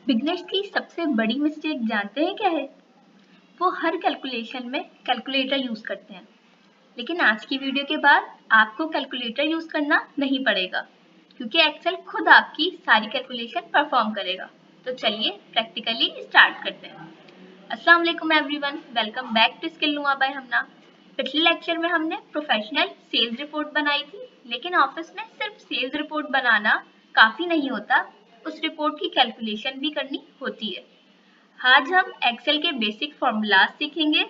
Beginners की सबसे बड़ी मिस्टेक जानते हैं क्या है? वो हर कैलकुलेशन में कैलकुलेटर यूज करते हैं, लेकिन आज की वीडियो के बाद आपको कैलकुलेटर यूज करना नहीं पड़ेगा, क्योंकि एक्सेल खुद आपकी सारी कैलकुलेशन परफॉर्म करेगा। तो चलिए प्रैक्टिकली स्टार्ट करते हैं। अस्सलाम वालेकुम everyone, welcome back to skill Nua by Hamna. पिछले लेक्चर में हमने प्रोफेशनल सेल्स रिपोर्ट बनाई थी, लेकिन ऑफिस में सिर्फ सेल्स रिपोर्ट बनाना काफी नहीं होता, उस रिपोर्ट की कैलकुलेशन भी करनी होती है। आज हम एक्सेल के बेसिक फॉर्मूलाज सीखेंगे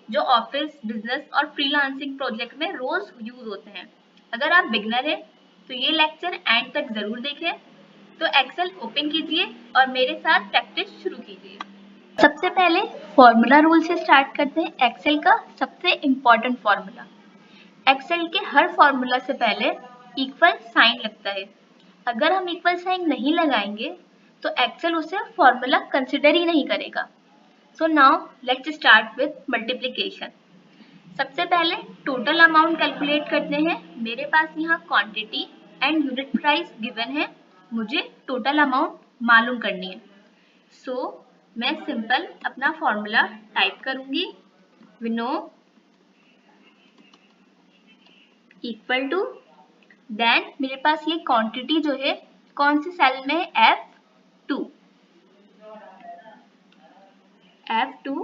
जो ऑफिस, बिजनेस और फ्रीलांसिंग प्रोजेक्ट में रोज यूज होते हैं। अगर आप बिगनर हैं तो ये लेक्चर एंड तक जरूर देखें। तो एक्सेल ओपन कीजिए और मेरे साथ प्रैक्टिस शुरू कीजिए। सबसे पहले फॉर्मूला रूल से स्टार्ट करते हैं। एक्सेल का सबसे इम्पोर्टेंट फॉर्मूला। एक्सेल के हर फॉर्मूला से पहले इक्वल साइन लगता है। अगर हम इक्वल साइन नहीं लगाएंगे तो एक्सेल उसे फॉर्मूला कंसिडर ही नहीं करेगा। So now let's start with multiplication. सबसे पहले टोटल अमाउंट कैलकुलेट करते हैं। मेरे पास यहाँ quantity and unit price given है, मुझे टोटल अमाउंट मालूम करनी है। सो मैं सिंपल अपना फॉर्मूला टाइप करूंगी। We know equal to, then मेरे पास ये क्वांटिटी जो है कौन सी सेल में है, F2,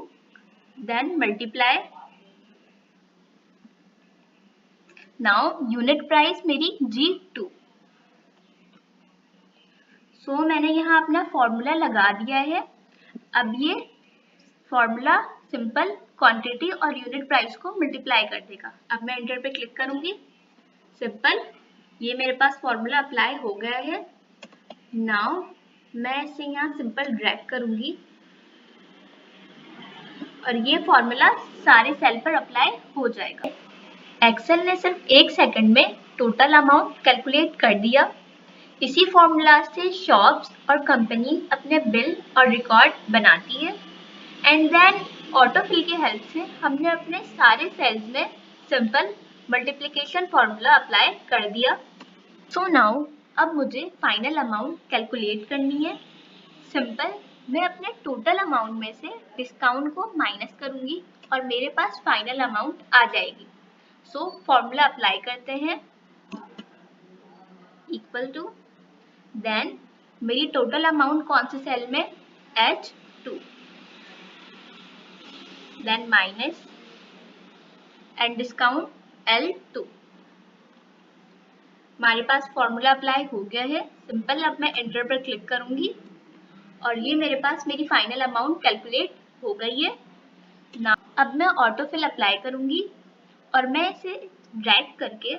then multiply. Now unit price मेरी G2। सो मैंने यहाँ अपना फॉर्मूला लगा दिया है। अब ये फॉर्मूला सिंपल क्वांटिटी और यूनिट प्राइस को मल्टीप्लाई कर देगा। अब मैं एंटर पे क्लिक करूंगी। सिंपल, ये मेरे पास फॉर्मूला अप्लाई हो गया है। नाउ मैं इसे यहाँ सिंपल ड्रैग करूंगी और ये फॉर्मूला सारे सेल पर अप्लाई हो जाएगा। एक्सेल ने सिर्फ 1 सेकंड में टोटल अमाउंट कैलकुलेट कर दिया। इसी फॉर्मूला से शॉप्स और कंपनी अपने बिल और रिकॉर्ड बनाती है एंड देन ऑटोफिल की हेल्प से हमने अपने सारे सेल्स में सिंपल मल्टीप्लिकेशन फॉर्मूला अप्लाई कर दिया। सो नाउ अब मुझे फाइनल अमाउंट कैलकुलेट करनी है। सिंपल, मैं अपने टोटल अमाउंट में से डिस्काउंट को माइनस करूंगी और मेरे पास फाइनल अमाउंट आ जाएगी। सो फॉर्मूला अप्लाई करते हैं, इक्वल टू, देन मेरी टोटल अमाउंट कौन से सेल में, H2, then minus and discount L2। हमारे पास फॉर्मूला अप्लाई हो गया है। सिंपल, अब मैं एंटर पर क्लिक करूंगी और ये मेरे पास मेरी फाइनल अमाउंट कैलकुलेट हो गई है। ना अब मैं ऑटोफिल अप्लाई करूंगी और मैं इसे ड्रैग करके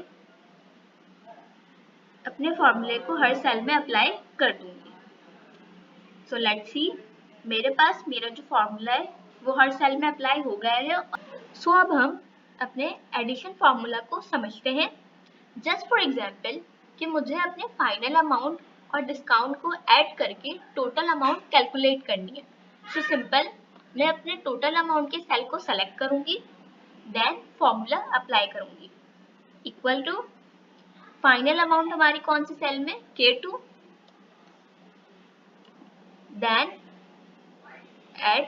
अपने फॉर्मूले को हर सेल में अप्लाई कर दूंगी। सो लेट्स सी, मेरे पास मेरा जो फॉर्मूला है वो हर सेल में अप्लाई हो गया है। सो अब हम अपने एडिशन फॉर्मूला को समझते हैं। जस्ट फॉर एग्जाम्पल कि मुझे अपने फाइनल अमाउंट और डिस्काउंट को ऐड करके टोटल अमाउंट कैलकुलेट करनी है। सो सिंपल, मैं अपने टोटल अमाउंट के सेल को सेलेक्ट करूंगी, देन फॉर्मूला अप्लाई करूंगी, इक्वल टू फाइनल अमाउंट हमारी कौन सी सेल में, K2, देन एड,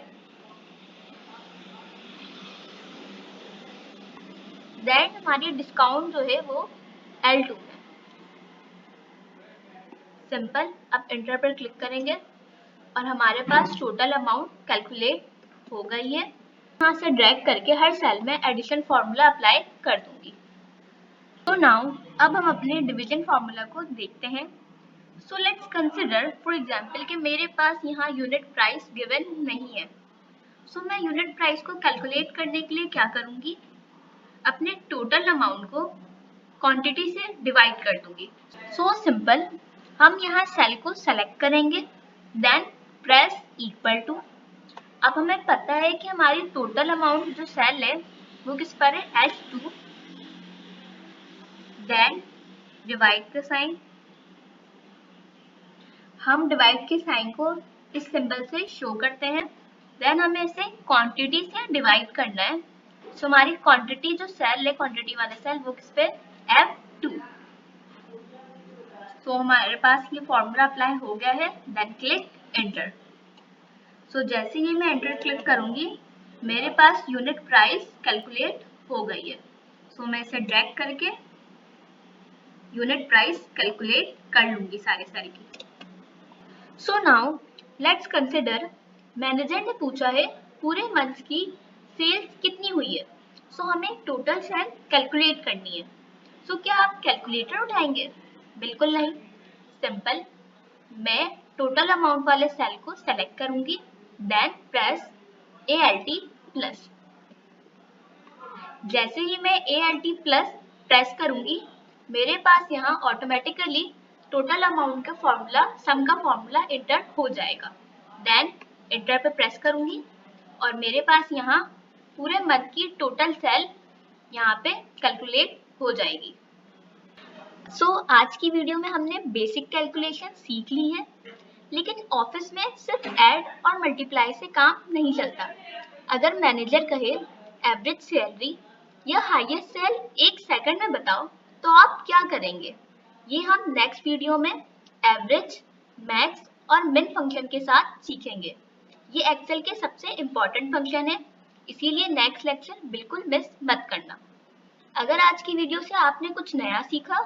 देन हमारी डिस्काउंट जो है वो L2 है। सिंपल, अब एंटर पर क्लिक करेंगे और हमारे पास टोटल अमाउंट कैलकुलेट हो गई है। यहाँ से ड्रैग करके हर सेल में एडिशन फॉर्मूला अप्लाई कर दूंगी। तो नाउ अब हम अपने डिवीजन फॉर्मूला को देखते हैं। So let's consider for example कि मेरे पास यहाँ यूनिट प्राइस गिवन नहीं है। सो मैं यूनिट प्राइस को कैलकुलेट करने के लिए क्या करूंगी, अपने टोटल अमाउंट को क्वांटिटी से डिवाइड कर दूंगी। सो सिंपल, हम यहाँ सेल को सेलेक्ट करेंगे, देन प्रेस इक्वल टू। अब हमें पता है कि हमारी टोटल अमाउंट जो सेल है वो किस पर है, H2, देन डिवाइड का साइन। हम डिवाइड के साइन को इस सिंबल से शो करते हैं, देन हमें इसे क्वांटिटी से डिवाइड करना है। सो हमारी क्वांटिटी जो सेल है, क्वांटिटी वाला सेल, वो किस पे, F2। तो हमारे पास ये फॉर्मूला अप्लाई हो गया है, देन क्लिक एंटर। सो जैसे ही मैं एंटर क्लिक करूंगी मेरे पास यूनिट प्राइस कैलकुलेट हो गई है। सो मैं इसे ड्रैग करके यूनिट प्राइस कैलकुलेट कर लूंगी सारी की। So now let's consider manager ने पूछा है पूरे मंथ की सेल्स कितनी हुई है। सो हमें टोटल सेल कैलकुलेट करनी है। सो क्या आप कैलकुलेटर उठाएंगे? बिल्कुल नहीं। सिंपल, मैं टोटल अमाउंट वाले सेल को सेलेक्ट करूंगी, देन प्रेस ALT प्लस। जैसे ही मैं ALT प्लस प्रेस करूंगी मेरे पास यहाँ ऑटोमेटिकली टोटल अमाउंट का फॉर्मूला, सम का फॉर्मूला एंटर हो जाएगा। देन एंटर पे प्रेस करूंगी और मेरे पास यहाँ पूरे मंथ की टोटल सेल यहाँ पे कैलकुलेट हो जाएगी। सो आज की वीडियो में हमने बेसिक कैलकुलेशन सीख ली है, लेकिन ऑफिस में सिर्फ ऐड और मल्टीप्लाई से काम नहीं चलता। अगर मैनेजर कहे एवरेज सैलरी या हाईएस्ट सेल 1 सेकंड में बताओ तो आप क्या करेंगे? ये हम नेक्स्ट वीडियो में एवरेज, मैक्स और मिन फंक्शन के साथ सीखेंगे। ये एक्सेल के सबसे इम्पोर्टेंट फंक्शन है, इसीलिए नेक्स्ट लेक्चर बिल्कुल मिस मत करना। अगर आज की वीडियो से आपने कुछ नया सीखा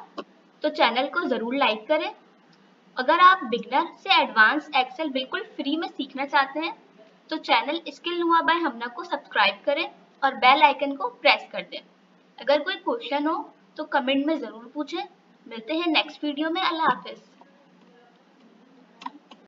तो चैनल को ज़रूर लाइक करें। अगर आप बिगनर से एडवांस एक्सेल बिल्कुल फ्री में सीखना चाहते हैं तो चैनल स्किल नुआ बाय हमना को सब्सक्राइब करें और बेल आइकन को प्रेस कर दें। अगर कोई क्वेश्चन हो तो कमेंट में ज़रूर पूछें। मिलते हैं नेक्स्ट वीडियो में। अल्लाह हाफिज़।